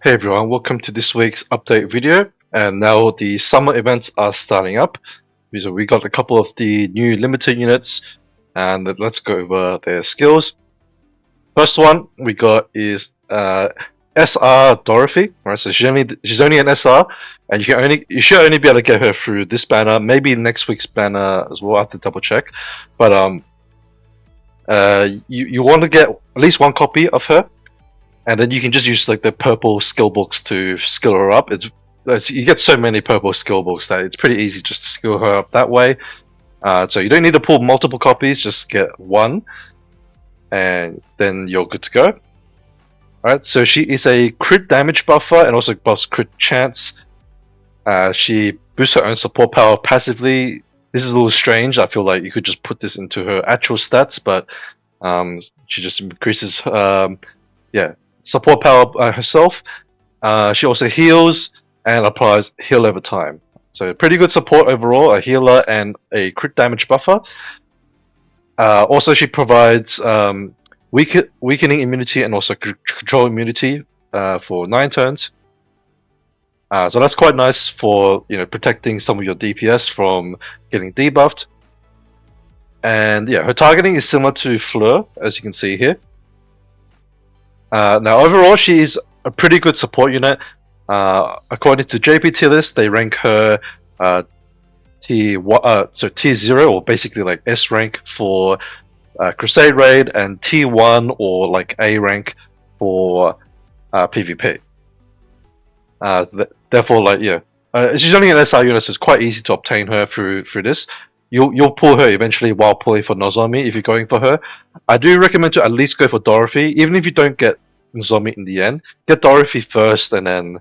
Hey everyone, welcome to this week's update video. And now the summer events are starting up. So we got a couple of the new limited units, and let's go over their skills. First one we got is SR Dorothy. Right, so she's only an SR, and you should only be able to get her through this banner, maybe next week's banner as well. I have to double check, but you want to get at least one copy of her. And then you can just use like the purple skill books to skill her up. You get so many purple skill books that it's pretty easy just to skill her up that way. So you don't need to pull multiple copies, just get one, and then you're good to go. Alright, so she is a crit damage buffer and also buffs crit chance. She boosts her own support power passively. This is a little strange. I feel like you could just put this into her actual stats, but she just increases support power herself. She also heals and applies heal over time. So pretty good support overall, a healer and a crit damage buffer. Also she provides weakening immunity and also control immunity for 9 turns. So that's quite nice for protecting some of your DPS from getting debuffed. And yeah, her targeting is similar to Fleur, as you can see here. Now overall, she is a pretty good support unit. According to JP tier list, they rank her T0, or basically like S rank for Crusade Raid, and T1 or like A rank for PvP. Therefore, she's only an SR unit, so it's quite easy to obtain her through this. You'll pull her eventually while pulling for Nozomi if you're going for her. I do recommend to at least go for Dorothy, even if you don't get Nozomi in the end. Get Dorothy first, and then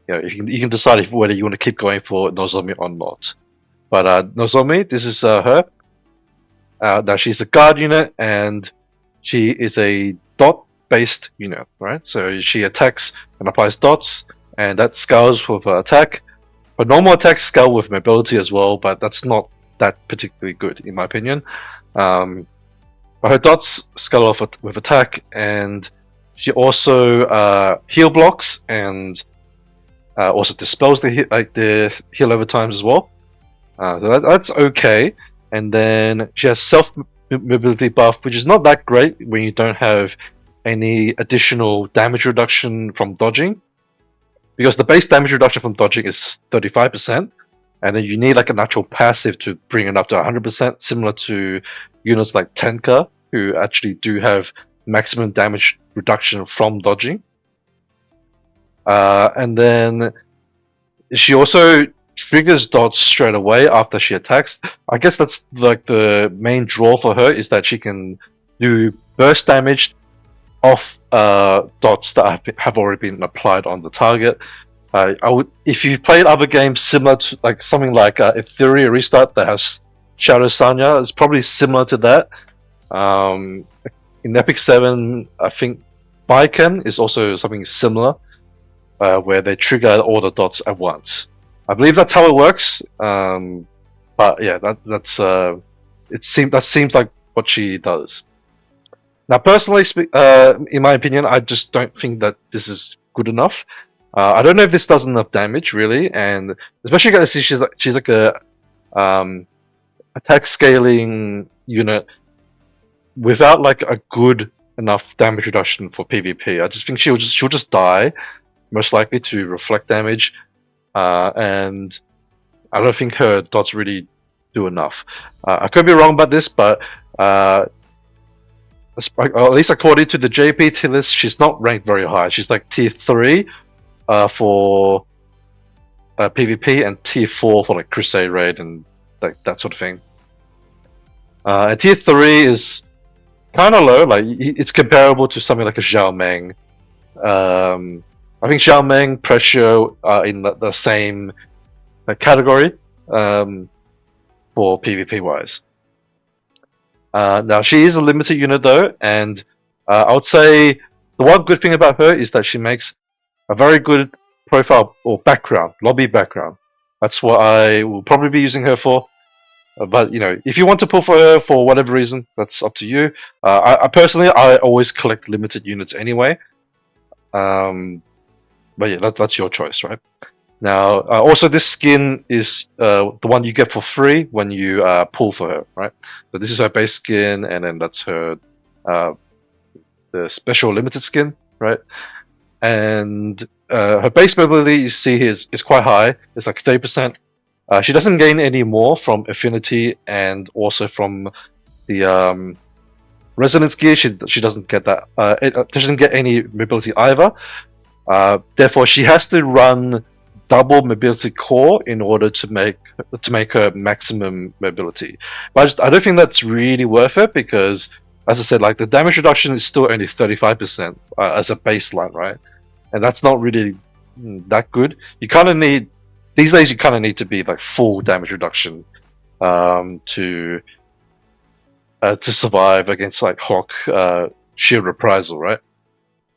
you can decide whether you want to keep going for Nozomi or not. But Nozomi, this is her. Now she's a guard unit, and she is a dot-based unit, right? So she attacks and applies dots, and that scales with her attack. Her normal attacks scale with mobility as well, but that's not that particularly good in my opinion. But her dots scale off with attack, and she also heal blocks and also dispels the heal over times as well. So that's okay. And then she has self mobility buff, which is not that great when you don't have any additional damage reduction from dodging, because the base damage reduction from dodging is 35%. And then you need like a natural passive to bring it up to 100%, similar to units like Tenka, who actually do have maximum damage reduction from dodging. And then she also triggers dots straight away after she attacks. I guess that's like the main draw for her, is that she can do burst damage off dots that have already been applied on the target. If you've played other games similar to like something like Ethereal Restart that has Shadow Sanya, it's probably similar to that. In Epic 7, I think Baiken is also something similar, where they trigger all the dots at once. I believe that's how it works. But yeah, that seems like what she does. Now, personally, in my opinion, I just don't think that this is good enough. I don't know if this does enough damage really, and especially because she's like a attack scaling unit without like a good enough damage reduction for PvP. I just think she'll just die, most likely to reflect damage, and I don't think her dots really do enough. I could be wrong about this, but at least according to the JP tier list, she's not ranked very high. She's like tier 3 for PvP and tier 4 for like Crusade Raid and like that sort of thing. And tier 3 is kind of low. Like it's comparable to something like a Zhao Meng. I think Zhao Meng, Pressure are in the same category for PvP wise. Now she is a limited unit though, and I would say the one good thing about her is that she makes a very good profile or background, lobby background. That's what I will probably be using her for. But if you want to pull for her for whatever reason, that's up to you. I personally always collect limited units anyway. but yeah, that's your choice, right? Now, also this skin is the one you get for free when you pull for her, right? So this is her base skin, and then that's her uh, the special limited skin, right? And her base mobility you see here is quite high. It's like 30%. She doesn't gain any more from affinity and also from the resonance gear. She doesn't get that. She doesn't get any mobility either. Therefore, she has to run double mobility core in order to make her maximum mobility. But I don't think that's really worth it because, as I said, like the damage reduction is still only 35% as a baseline, right? And that's not really that good. You kind of need these days. You kind of need to be like full damage reduction to survive against like Hawk Shield Reprisal, right?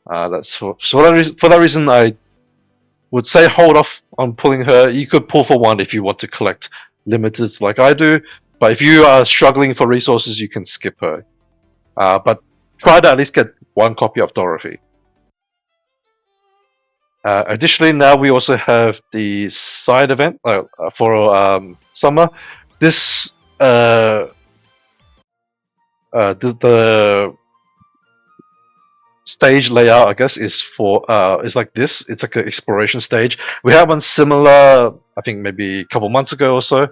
That's for that reason I would say hold off on pulling her. You could pull for one if you want to collect limiteds like I do, but if you are struggling for resources, you can skip her. But try to at least get one copy of Dorothy. Additionally, now we also have the side event for summer. This the stage layout, I guess, is like this. It's like an exploration stage. We had one similar, I think maybe a couple months ago or so.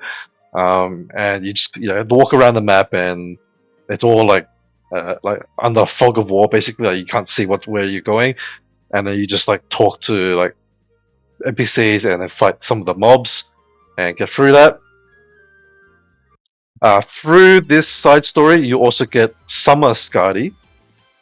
And you just walk around the map, and it's all like under fog of war, basically. Like, you can't see where you're going, and then you just like talk to like NPCs and then fight some of the mobs and get through that. Through this side story, you also get Summer Skadi,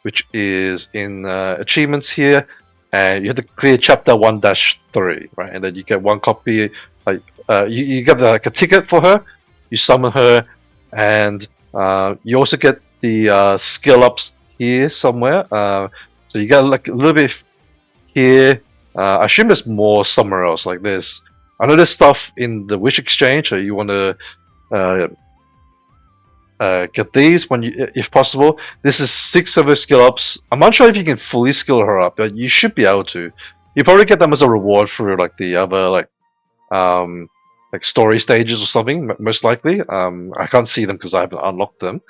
which is in achievements here, and you have to clear chapter 1-3, right? And then you get one copy. Like you get like a ticket for her, you summon her, and you also get the skill ups here somewhere. So you get like a little bit here. I assume there's more somewhere else. Like I know there's stuff in the Wish Exchange, so you want to uh, get these when if possible. This is 6 of her skill ups. I'm not sure if you can fully skill her up, but you should be able to. You probably get them as a reward through like the other like story stages or something. Most likely. I can't see them because I haven't unlocked them.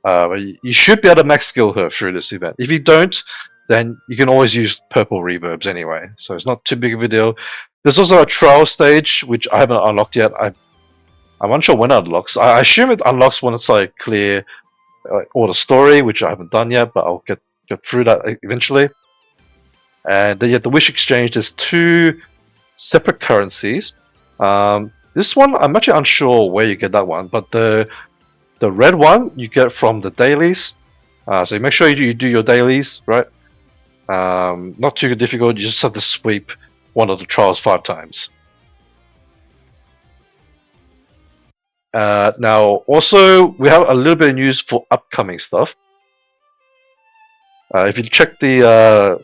But you should be able to max skill her through this event. If you don't, then you can always use purple reverbs anyway. So it's not too big of a deal. There's also a trial stage which I haven't unlocked yet. I'm unsure when it unlocks. I assume it unlocks when it's like clear all the story, which I haven't done yet, but I'll get through that eventually. And then, the Wish Exchange, there's 2 separate currencies. This one, I'm actually unsure where you get that one, but the red one you get from the dailies. So you make sure you do your dailies, right? Not too difficult, you just have to sweep one of the trials 5 times. Now, also, we have a little bit of news for upcoming stuff. If you check the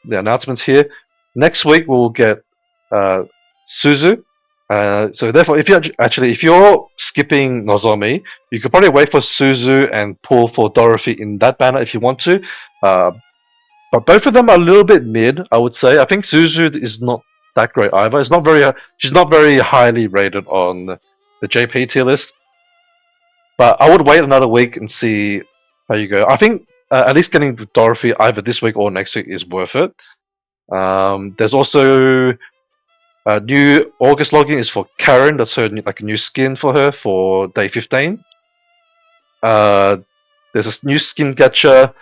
announcements here, next week we'll get Suzu. So therefore, if you're skipping Nozomi, you could probably wait for Suzu and pull for Dorothy in that banner if you want to. But both of them are a little bit mid, I would say. I think Suzu is not that great either. She's not very highly rated on the JP tier list. But I would wait another week and see how you go. I think at least getting Dorothy either this week or next week is worth it. There's also new August login is for Karen. That's her like a new skin for her for day 15. There's a new skin gacha,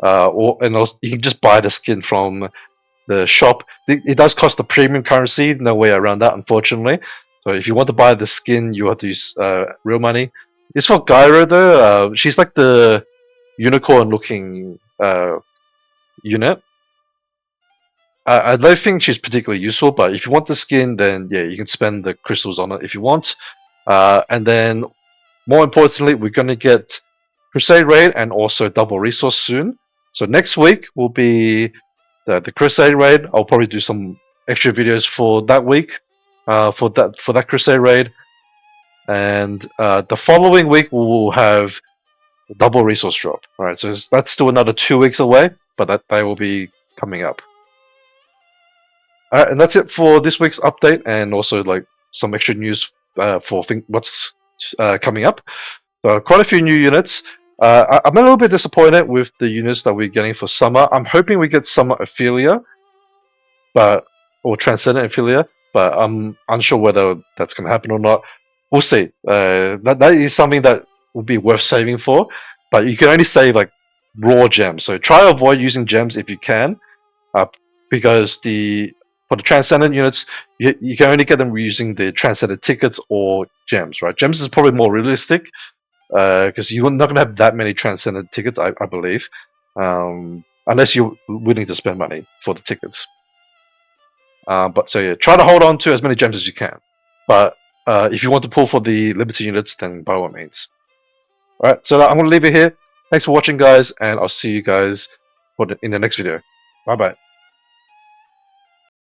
and also you can just buy the skin from the shop. It does cost the premium currency. No way around that, unfortunately. So if you want to buy the skin, you have to use real money. It's for Gyro though. She's like the unicorn-looking unit. I don't think she's particularly useful, but if you want the skin, then yeah, you can spend the crystals on it if you want. And then, more importantly, we're going to get Crusade Raid and also Double Resource soon. So next week will be the Crusade Raid. I'll probably do some extra videos for that week, for that Crusade Raid. And the following week we'll have the Double Resource Drop. All right, so that's still another 2 weeks away, but they will be coming up. Alright, and that's it for this week's update, and also like some extra news for what's coming up. Quite a few new units. I'm a little bit disappointed with the units that we're getting for summer. I'm hoping we get Summer Ophelia, or Transcendent Ophelia, but I'm unsure whether that's going to happen or not. We'll see. That is something that would be worth saving for, but you can only save like raw gems. So try to avoid using gems if you can, because for the Transcendent units, you can only get them using the Transcendent tickets or gems, right? Gems is probably more realistic, because you're not going to have that many Transcendent tickets, I believe, unless you're willing to spend money for the tickets. But so yeah, try to hold on to as many gems as you can. But if you want to pull for the limited units, then by all means. Alright, so I'm going to leave it here. Thanks for watching, guys, and I'll see you guys in the next video. Bye bye.